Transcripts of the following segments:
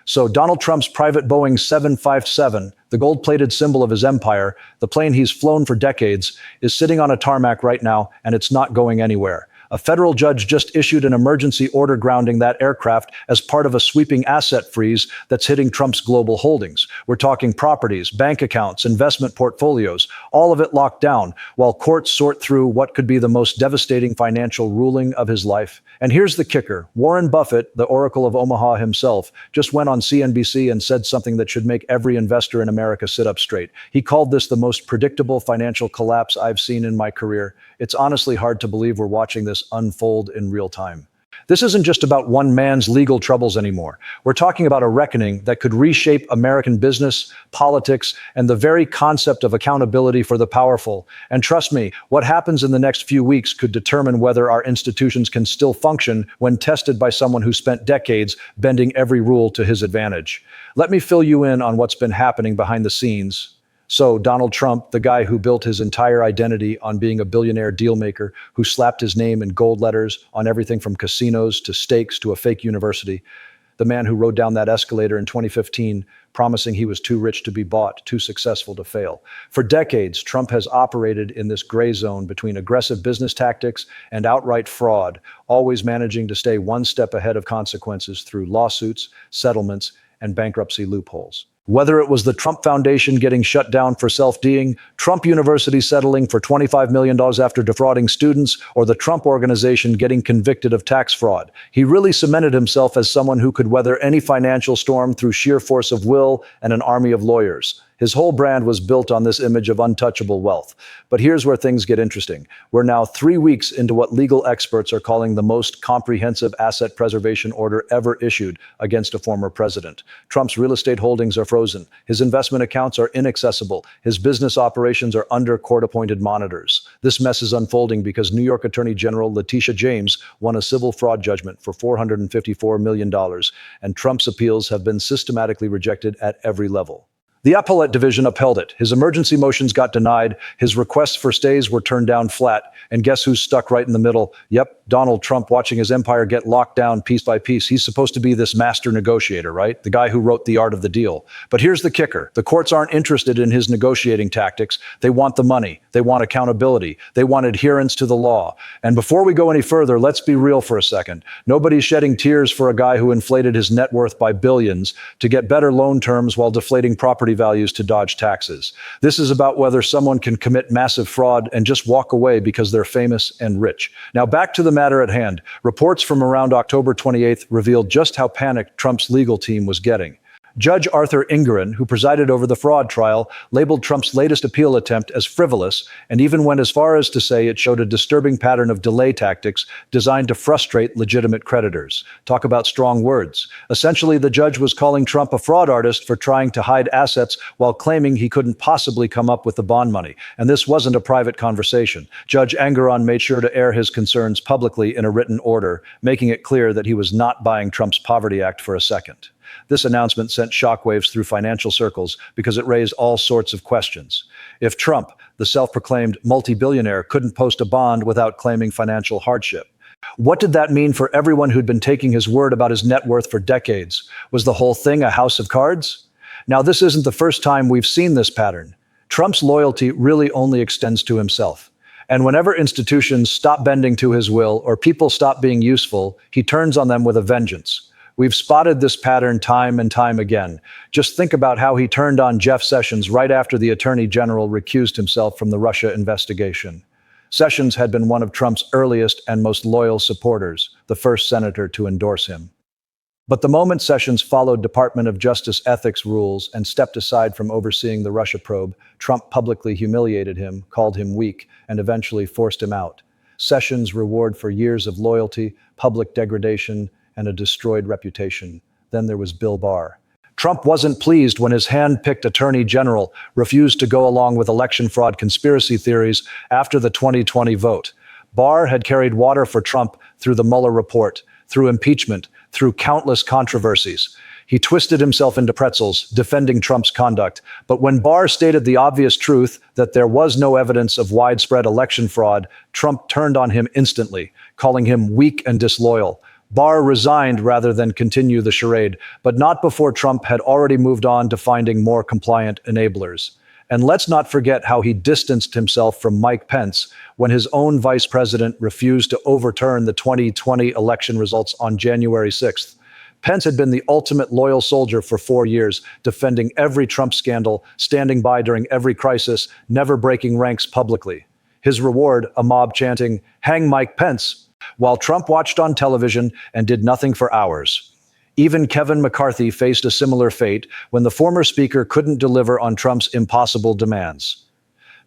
So Donald Trump's private Boeing 757, the gold-plated symbol of his empire, the plane he's flown for decades, is sitting on a tarmac right now, and it's not going anywhere. A federal judge just issued an emergency order grounding that aircraft as part of a sweeping asset freeze that's hitting Trump's global holdings. We're talking properties, bank accounts, investment portfolios, all of it locked down, while courts sort through what could be the most devastating financial ruling of his life. And here's the kicker. Warren Buffett, the Oracle of Omaha himself, just went on CNBC and said something that should make every investor in America sit up straight. He called this the most predictable financial collapse I've seen in my career. It's honestly hard to believe we're watching this unfold in real time. This isn't just about one man's legal troubles anymore. We're talking about a reckoning that could reshape American business, politics, and the very concept of accountability for the powerful. And trust me, what happens in the next few weeks could determine whether our institutions can still function when tested by someone who spent decades bending every rule to his advantage. Let me fill you in on what's been happening behind the scenes. So Donald Trump, the guy who built his entire identity on being a billionaire dealmaker, who slapped his name in gold letters on everything from casinos to steaks to a fake university, the man who rode down that escalator in 2015, promising he was too rich to be bought, too successful to fail. For decades, Trump has operated in this gray zone between aggressive business tactics and outright fraud, always managing to stay one step ahead of consequences through lawsuits, settlements, and bankruptcy loopholes. Whether it was the Trump Foundation getting shut down for self-deing, Trump University settling for $25 million after defrauding students, or the Trump Organization getting convicted of tax fraud, he really cemented himself as someone who could weather any financial storm through sheer force of will and an army of lawyers. His whole brand was built on this image of untouchable wealth. But here's where things get interesting. We're now 3 weeks into what legal experts are calling the most comprehensive asset preservation order ever issued against a former president. Trump's real estate holdings are frozen. His investment accounts are inaccessible. His business operations are under court-appointed monitors. This mess is unfolding because New York Attorney General Letitia James won a civil fraud judgment for $454 million, and Trump's appeals have been systematically rejected at every level. The appellate division upheld it. His emergency motions got denied. His requests for stays were turned down flat. And guess who's stuck right in the middle? Yep, Donald Trump, watching his empire get locked down piece by piece. He's supposed to be this master negotiator, right? The guy who wrote The Art of the Deal. But here's the kicker. The courts aren't interested in his negotiating tactics. They want the money. They want accountability. They want adherence to the law. And before we go any further, let's be real for a second. Nobody's shedding tears for a guy who inflated his net worth by billions to get better loan terms while deflating property values to dodge taxes. This is about whether someone can commit massive fraud and just walk away because they're famous and rich. Now back to the matter at hand. Reports from around October 28th revealed just how panicked Trump's legal team was getting. Judge Arthur Engoron, who presided over the fraud trial, labeled Trump's latest appeal attempt as frivolous, and even went as far as to say it showed a disturbing pattern of delay tactics designed to frustrate legitimate creditors. Talk about strong words. Essentially, the judge was calling Trump a fraud artist for trying to hide assets while claiming he couldn't possibly come up with the bond money. And this wasn't a private conversation. Judge Engoron made sure to air his concerns publicly in a written order, making it clear that he was not buying Trump's Poverty Act for a second. This announcement sent shockwaves through financial circles because it raised all sorts of questions. If Trump, the self-proclaimed multi-billionaire, couldn't post a bond without claiming financial hardship, what did that mean for everyone who'd been taking his word about his net worth for decades? Was the whole thing a house of cards? Now, this isn't the first time we've seen this pattern. Trump's loyalty really only extends to himself. And whenever institutions stop bending to his will or people stop being useful, he turns on them with a vengeance. We've spotted this pattern time and time again. Just think about how he turned on Jeff Sessions right after the Attorney General recused himself from the Russia investigation. Sessions had been one of Trump's earliest and most loyal supporters, the first senator to endorse him. But the moment Sessions followed Department of Justice ethics rules and stepped aside from overseeing the Russia probe, Trump publicly humiliated him, called him weak, and eventually forced him out. Sessions' reward for years of loyalty, public degradation, and a destroyed reputation. Then there was Bill Barr. Trump wasn't pleased when his hand-picked attorney general refused to go along with election fraud conspiracy theories after the 2020 vote. Barr had carried water for Trump through the Mueller report, through impeachment, through countless controversies. He twisted himself into pretzels, defending Trump's conduct. But when Barr stated the obvious truth that there was no evidence of widespread election fraud, Trump turned on him instantly, calling him weak and disloyal. Barr resigned rather than continue the charade, but not before Trump had already moved on to finding more compliant enablers. And let's not forget how he distanced himself from Mike Pence when his own vice president refused to overturn the 2020 election results on January 6th. Pence had been the ultimate loyal soldier for 4 years, defending every Trump scandal, standing by during every crisis, never breaking ranks publicly. His reward, a mob chanting, "Hang Mike Pence," while Trump watched on television and did nothing for hours. Even Kevin McCarthy faced a similar fate when the former speaker couldn't deliver on Trump's impossible demands.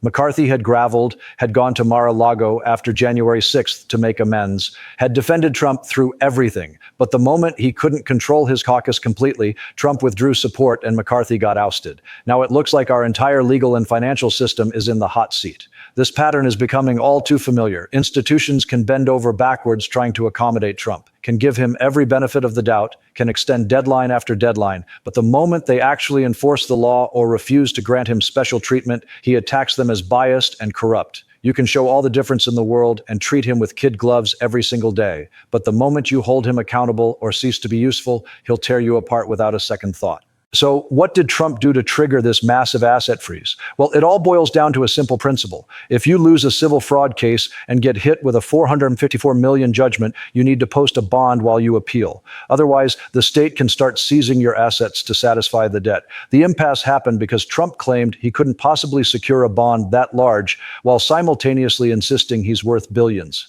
McCarthy had graveled, had gone to Mar-a-Lago after January 6th to make amends, had defended Trump through everything. But the moment he couldn't control his caucus completely, Trump withdrew support and McCarthy got ousted. Now it looks like our entire legal and financial system is in the hot seat. This pattern is becoming all too familiar. Institutions can bend over backwards trying to accommodate Trump, can give him every benefit of the doubt, can extend deadline after deadline, but the moment they actually enforce the law or refuse to grant him special treatment, he attacks them as biased and corrupt. You can show all the difference in the world and treat him with kid gloves every single day, but the moment you hold him accountable or cease to be useful, he'll tear you apart without a second thought. So what did Trump do to trigger this massive asset freeze? Well, it all boils down to a simple principle. If you lose a civil fraud case and get hit with a $454 million judgment, you need to post a bond while you appeal. Otherwise, the state can start seizing your assets to satisfy the debt. The impasse happened because Trump claimed he couldn't possibly secure a bond that large while simultaneously insisting he's worth billions.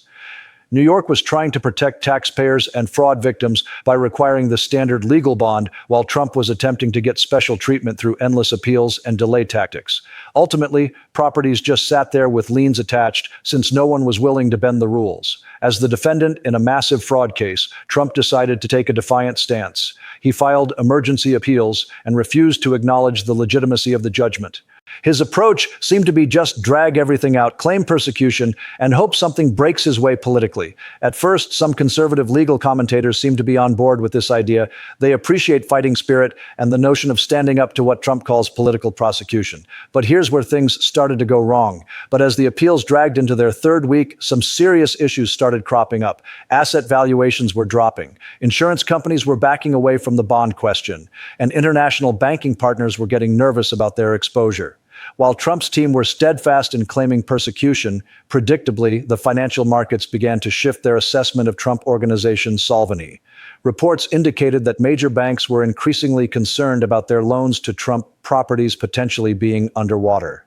New York was trying to protect taxpayers and fraud victims by requiring the standard legal bond, while Trump was attempting to get special treatment through endless appeals and delay tactics. Ultimately, properties just sat there with liens attached since no one was willing to bend the rules. As the defendant in a massive fraud case, Trump decided to take a defiant stance. He filed emergency appeals and refused to acknowledge the legitimacy of the judgment. His approach seemed to be just drag everything out, claim persecution, and hope something breaks his way politically. At first, some conservative legal commentators seem to be on board with this idea. They appreciate fighting spirit and the notion of standing up to what Trump calls political prosecution. But here's where things started to go wrong. But as the appeals dragged into their third week, some serious issues started cropping up. Asset valuations were dropping. Insurance companies were backing away from the bond question. And international banking partners were getting nervous about their exposure. While Trump's team were steadfast in claiming persecution, predictably, the financial markets began to shift their assessment of Trump Organization's solvency. Reports indicated that major banks were increasingly concerned about their loans to Trump properties potentially being underwater.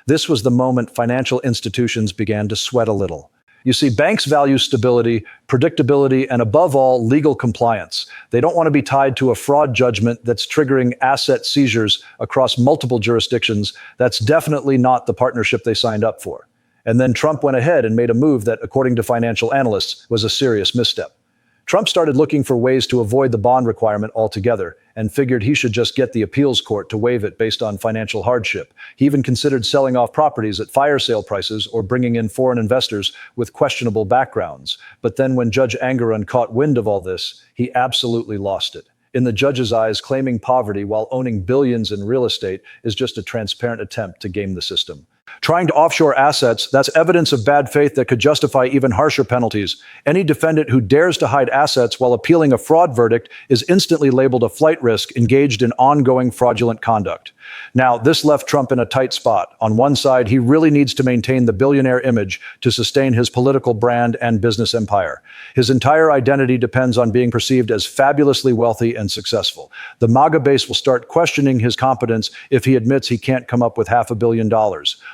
This was the moment financial institutions began to sweat a little. You see, banks value stability, predictability, and above all, legal compliance. They don't want to be tied to a fraud judgment that's triggering asset seizures across multiple jurisdictions. That's definitely not the partnership they signed up for. And then Trump went ahead and made a move that, according to financial analysts, was a serious misstep. Trump started looking for ways to avoid the bond requirement altogether and figured he should just get the appeals court to waive it based on financial hardship. He even considered selling off properties at fire sale prices or bringing in foreign investors with questionable backgrounds. But then when Judge Engoron caught wind of all this, he absolutely lost it. In the judge's eyes, claiming poverty while owning billions in real estate is just a transparent attempt to game the system. Trying to offshore assets, that's evidence of bad faith that could justify even harsher penalties. Any defendant who dares to hide assets while appealing a fraud verdict is instantly labeled a flight risk engaged in ongoing fraudulent conduct. Now, this left Trump in a tight spot. On one side, he really needs to maintain the billionaire image to sustain his political brand and business empire. His entire identity depends on being perceived as fabulously wealthy and successful. The MAGA base will start questioning his competence if he admits he can't come up with $500 million.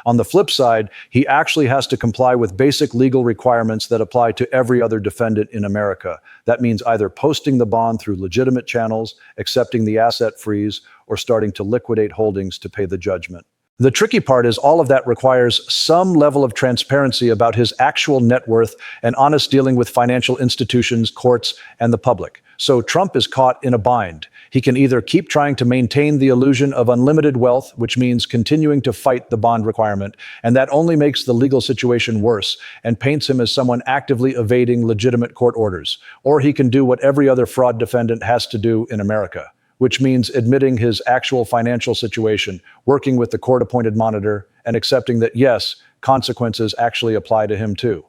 On the flip side, he actually has to comply with basic legal requirements that apply to every other defendant in America. That means either posting the bond through legitimate channels, accepting the asset freeze, or starting to liquidate holdings to pay the judgment. The tricky part is all of that requires some level of transparency about his actual net worth and honest dealing with financial institutions, courts, and the public. So Trump is caught in a bind. He can either keep trying to maintain the illusion of unlimited wealth, which means continuing to fight the bond requirement, and that only makes the legal situation worse and paints him as someone actively evading legitimate court orders. Or he can do what every other fraud defendant has to do in America, which means admitting his actual financial situation, working with the court-appointed monitor, and accepting that, yes, consequences actually apply to him too.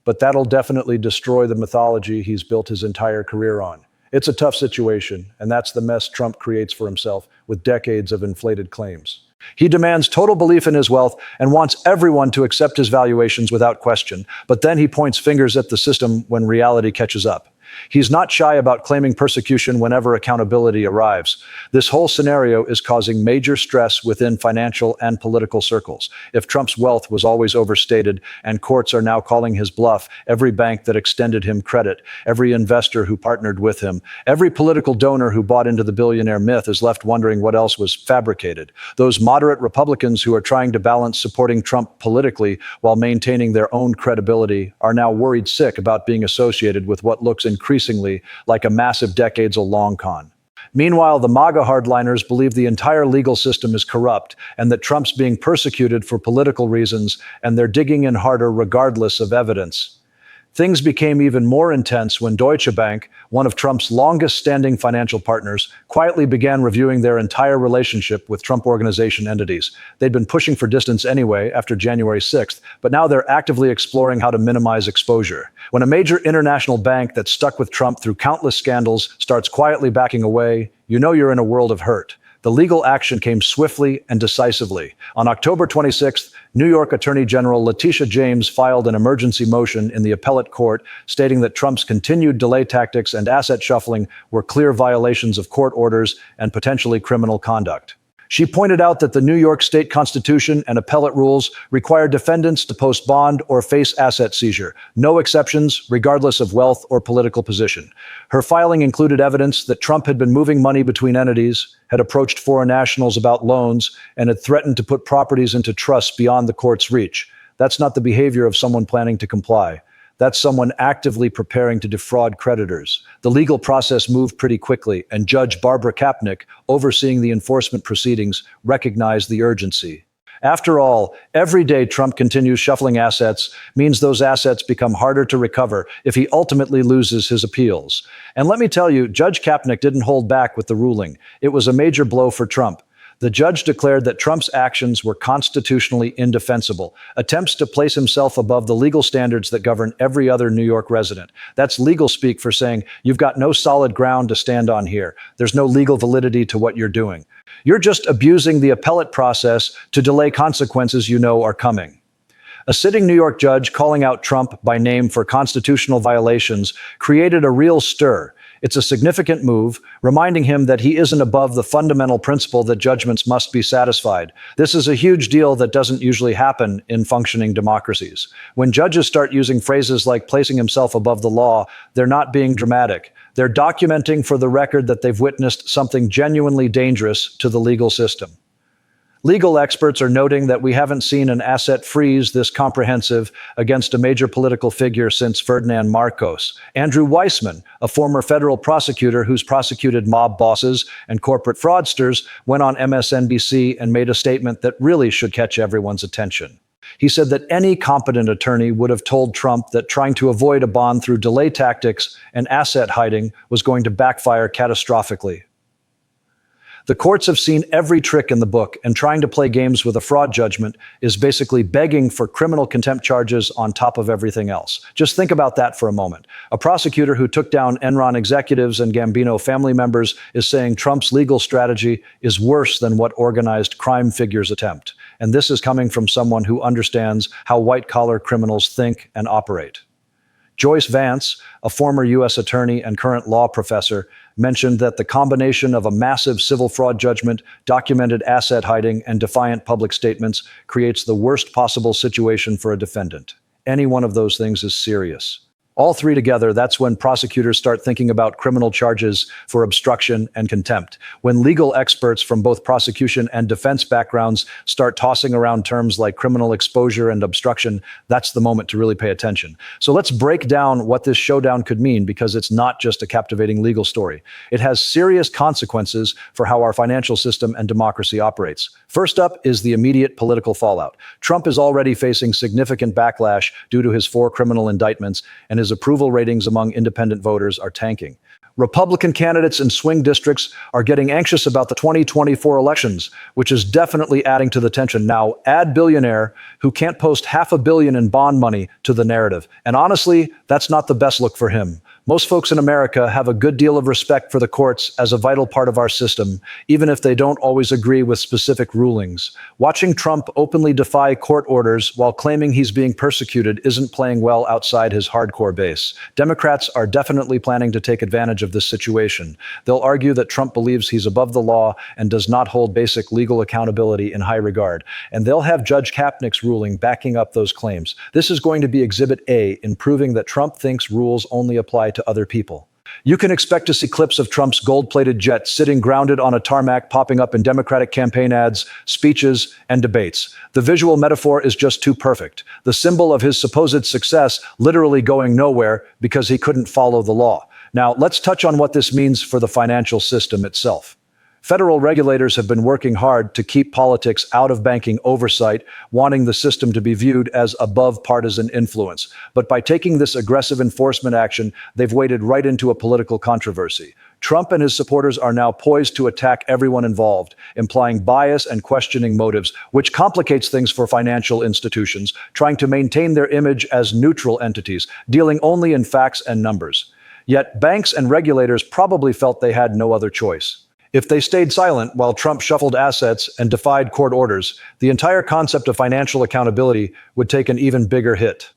but that'll definitely destroy the mythology he's built his entire career on. It's a tough situation, and that's the mess Trump creates for himself with decades of inflated claims. He demands total belief in his wealth and wants everyone to accept his valuations without question, but then he points fingers at the system when reality catches up. He's not shy about claiming persecution whenever accountability arrives. This whole scenario is causing major stress within financial and political circles. If Trump's wealth was always overstated and courts are now calling his bluff, every bank that extended him credit, every investor who partnered with him, every political donor who bought into the billionaire myth is left wondering what else was fabricated. Those moderate Republicans who are trying to balance supporting Trump politically while maintaining their own credibility are now worried sick about being associated with what looks increasingly like a massive decades-long con. Meanwhile, the MAGA hardliners believe the entire legal system is corrupt and that Trump's being persecuted for political reasons, and they're digging in harder regardless of evidence. Things became even more intense when Deutsche Bank, one of Trump's longest-standing financial partners, quietly began reviewing their entire relationship with Trump Organization entities. They'd been pushing for distance anyway after January 6th, but now they're actively exploring how to minimize exposure. When a major international bank that's stuck with Trump through countless scandals starts quietly backing away, you know you're in a world of hurt. The legal action came swiftly and decisively. On October 26th, New York Attorney General Letitia James filed an emergency motion in the appellate court stating that Trump's continued delay tactics and asset shuffling were clear violations of court orders and potentially criminal conduct. She pointed out that the New York State Constitution and appellate rules require defendants to post bond or face asset seizure, no exceptions, regardless of wealth or political position. Her filing included evidence that Trump had been moving money between entities, had approached foreign nationals about loans, and had threatened to put properties into trusts beyond the court's reach. That's not the behavior of someone planning to comply. That's someone actively preparing to defraud creditors. The legal process moved pretty quickly, and Judge Barbara Kapnick, overseeing the enforcement proceedings, recognized the urgency. After all, every day Trump continues shuffling assets means those assets become harder to recover if he ultimately loses his appeals. And let me tell you, Judge Kapnick didn't hold back with the ruling. It was a major blow for Trump. The judge declared that Trump's actions were constitutionally indefensible, attempts to place himself above the legal standards that govern every other New York resident. That's legal speak for saying you've got no solid ground to stand on here. There's no legal validity to what you're doing. You're just abusing the appellate process to delay consequences you know are coming. A sitting New York judge calling out Trump by name for constitutional violations created a real stir. It's a significant move, reminding him that he isn't above the fundamental principle that judgments must be satisfied. This is a huge deal that doesn't usually happen in functioning democracies. When judges start using phrases like placing himself above the law, they're not being dramatic. They're documenting for the record that they've witnessed something genuinely dangerous to the legal system. Legal experts are noting that we haven't seen an asset freeze this comprehensive against a major political figure since Ferdinand Marcos. Andrew Weissman, a former federal prosecutor who's prosecuted mob bosses and corporate fraudsters, went on MSNBC and made a statement that really should catch everyone's attention. He said that any competent attorney would have told Trump that trying to avoid a bond through delay tactics and asset hiding was going to backfire catastrophically. The courts have seen every trick in the book, and trying to play games with a fraud judgment is basically begging for criminal contempt charges on top of everything else. Just think about that for a moment. A prosecutor who took down Enron executives and Gambino family members is saying Trump's legal strategy is worse than what organized crime figures attempt. And this is coming from someone who understands how white-collar criminals think and operate. Joyce Vance, a former U.S. attorney and current law professor, mentioned that the combination of a massive civil fraud judgment, documented asset hiding, and defiant public statements creates the worst possible situation for a defendant. Any one of those things is serious. All three together, that's when prosecutors start thinking about criminal charges for obstruction and contempt. When legal experts from both prosecution and defense backgrounds start tossing around terms like criminal exposure and obstruction, that's the moment to really pay attention. So let's break down what this showdown could mean, because it's not just a captivating legal story. It has serious consequences for how our financial system and democracy operates. First up is the immediate political fallout. Trump is already facing significant backlash due to his 4 criminal indictments, and his approval ratings among independent voters are tanking. Republican candidates in swing districts are getting anxious about the 2024 elections, which is definitely adding to the tension. Now, add billionaire who can't post $500 million in bond money to the narrative. And honestly, that's not the best look for him. Most folks in America have a good deal of respect for the courts as a vital part of our system, even if they don't always agree with specific rulings. Watching Trump openly defy court orders while claiming he's being persecuted isn't playing well outside his hardcore base. Democrats are definitely planning to take advantage of this situation. They'll argue that Trump believes he's above the law and does not hold basic legal accountability in high regard. And they'll have Judge Kapnick's ruling backing up those claims. This is going to be Exhibit A in proving that Trump thinks rules only apply to other people. You can expect to see clips of Trump's gold-plated jet sitting grounded on a tarmac popping up in Democratic campaign ads, speeches, and debates. The visual metaphor is just too perfect. The symbol of his supposed success literally going nowhere because he couldn't follow the law. Now, let's touch on what this means for the financial system itself. Federal regulators have been working hard to keep politics out of banking oversight, wanting the system to be viewed as above partisan influence. But by taking this aggressive enforcement action, they've waded right into a political controversy. Trump and his supporters are now poised to attack everyone involved, implying bias and questioning motives, which complicates things for financial institutions, trying to maintain their image as neutral entities, dealing only in facts and numbers. Yet banks and regulators probably felt they had no other choice. If they stayed silent while Trump shuffled assets and defied court orders, the entire concept of financial accountability would take an even bigger hit.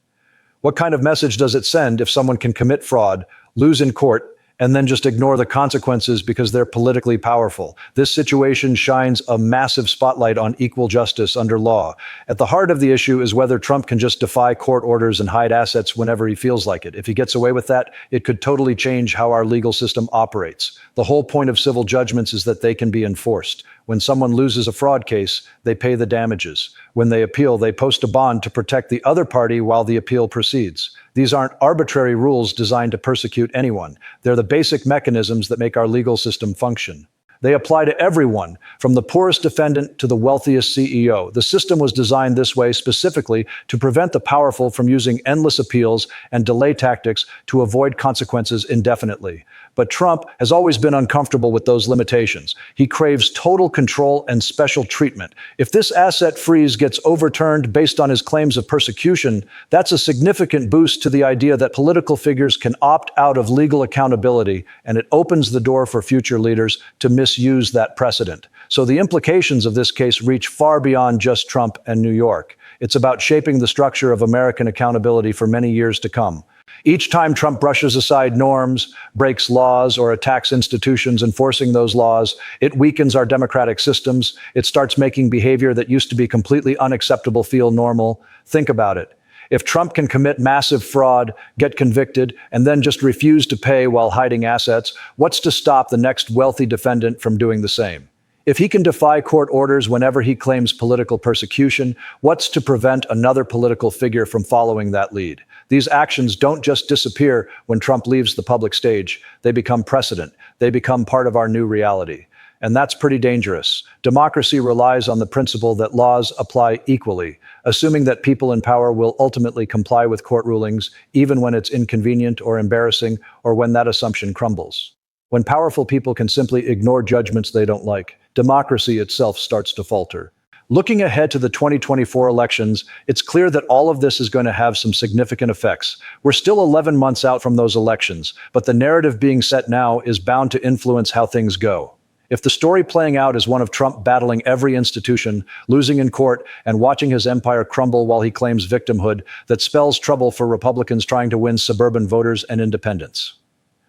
What kind of message does it send if someone can commit fraud, lose in court, and then just ignore the consequences because they're politically powerful? This situation shines a massive spotlight on equal justice under law. At the heart of the issue is whether Trump can just defy court orders and hide assets whenever he feels like it. If he gets away with that, it could totally change how our legal system operates. The whole point of civil judgments is that they can be enforced. When someone loses a fraud case, they pay the damages. When they appeal, they post a bond to protect the other party while the appeal proceeds. These aren't arbitrary rules designed to persecute anyone. They're the basic mechanisms that make our legal system function. They apply to everyone, from the poorest defendant to the wealthiest CEO. The system was designed this way specifically to prevent the powerful from using endless appeals and delay tactics to avoid consequences indefinitely. But Trump has always been uncomfortable with those limitations. He craves total control and special treatment. If this asset freeze gets overturned based on his claims of persecution, that's a significant boost to the idea that political figures can opt out of legal accountability, and it opens the door for future leaders to misuse that precedent. So the implications of this case reach far beyond just Trump and New York. It's about shaping the structure of American accountability for many years to come. Each time Trump brushes aside norms, breaks laws, or attacks institutions enforcing those laws, it weakens our democratic systems. It starts making behavior that used to be completely unacceptable feel normal. Think about it. If Trump can commit massive fraud, get convicted, and then just refuse to pay while hiding assets, what's to stop the next wealthy defendant from doing the same? If he can defy court orders whenever he claims political persecution, what's to prevent another political figure from following that lead? These actions don't just disappear when Trump leaves the public stage. They become precedent. They become part of our new reality. And that's pretty dangerous. Democracy relies on the principle that laws apply equally, assuming that people in power will ultimately comply with court rulings, even when it's inconvenient or embarrassing, or when that assumption crumbles. When powerful people can simply ignore judgments they don't like, democracy itself starts to falter. Looking ahead to the 2024 elections, it's clear that all of this is going to have some significant effects. We're still 11 months out from those elections, but the narrative being set now is bound to influence how things go. If the story playing out is one of Trump battling every institution, losing in court, and watching his empire crumble while he claims victimhood, that spells trouble for Republicans trying to win suburban voters and independents.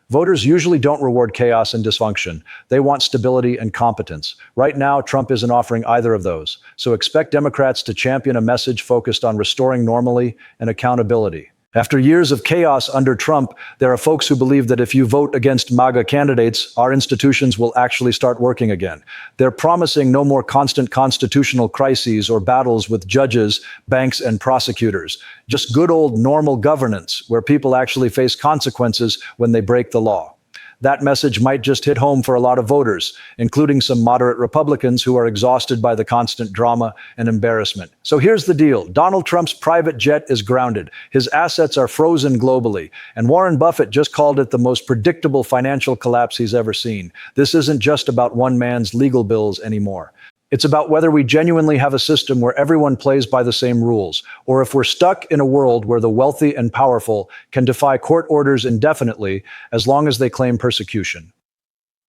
Voters usually don't reward chaos and dysfunction. They want stability and competence. Right now, Trump isn't offering either of those. So expect Democrats to champion a message focused on restoring normalcy and accountability. After years of chaos under Trump, there are folks who believe that if you vote against MAGA candidates, our institutions will actually start working again. They're promising no more constant constitutional crises or battles with judges, banks, and prosecutors. Just good old normal governance where people actually face consequences when they break the law. That message might just hit home for a lot of voters, including some moderate Republicans who are exhausted by the constant drama and embarrassment. So here's the deal. Donald Trump's private jet is grounded. His assets are frozen globally. And Warren Buffett just called it the most predictable financial collapse he's ever seen. This isn't just about one man's legal bills anymore. It's about whether we genuinely have a system where everyone plays by the same rules, or if we're stuck in a world where the wealthy and powerful can defy court orders indefinitely as long as they claim persecution.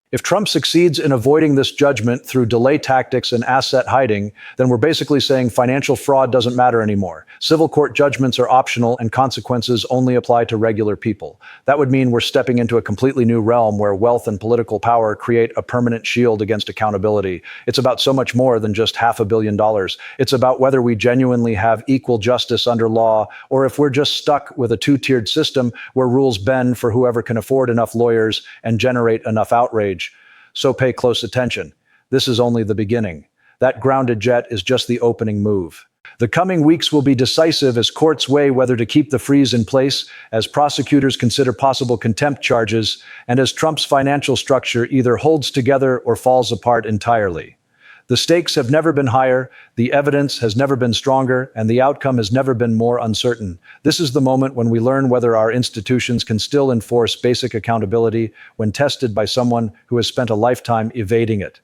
If Trump succeeds in avoiding this judgment through delay tactics and asset hiding, then we're basically saying financial fraud doesn't matter anymore. Civil court judgments are optional and consequences only apply to regular people. That would mean we're stepping into a completely new realm where wealth and political power create a permanent shield against accountability. It's about so much more than just $500 million. It's about whether we genuinely have equal justice under law, or if we're just stuck with a two-tiered system where rules bend for whoever can afford enough lawyers and generate enough outrage. So pay close attention. This is only the beginning. That grounded jet is just the opening move. The coming weeks will be decisive as courts weigh whether to keep the freeze in place, as prosecutors consider possible contempt charges, and as Trump's financial structure either holds together or falls apart entirely. The stakes have never been higher, the evidence has never been stronger, and the outcome has never been more uncertain. This is the moment when we learn whether our institutions can still enforce basic accountability when tested by someone who has spent a lifetime evading it.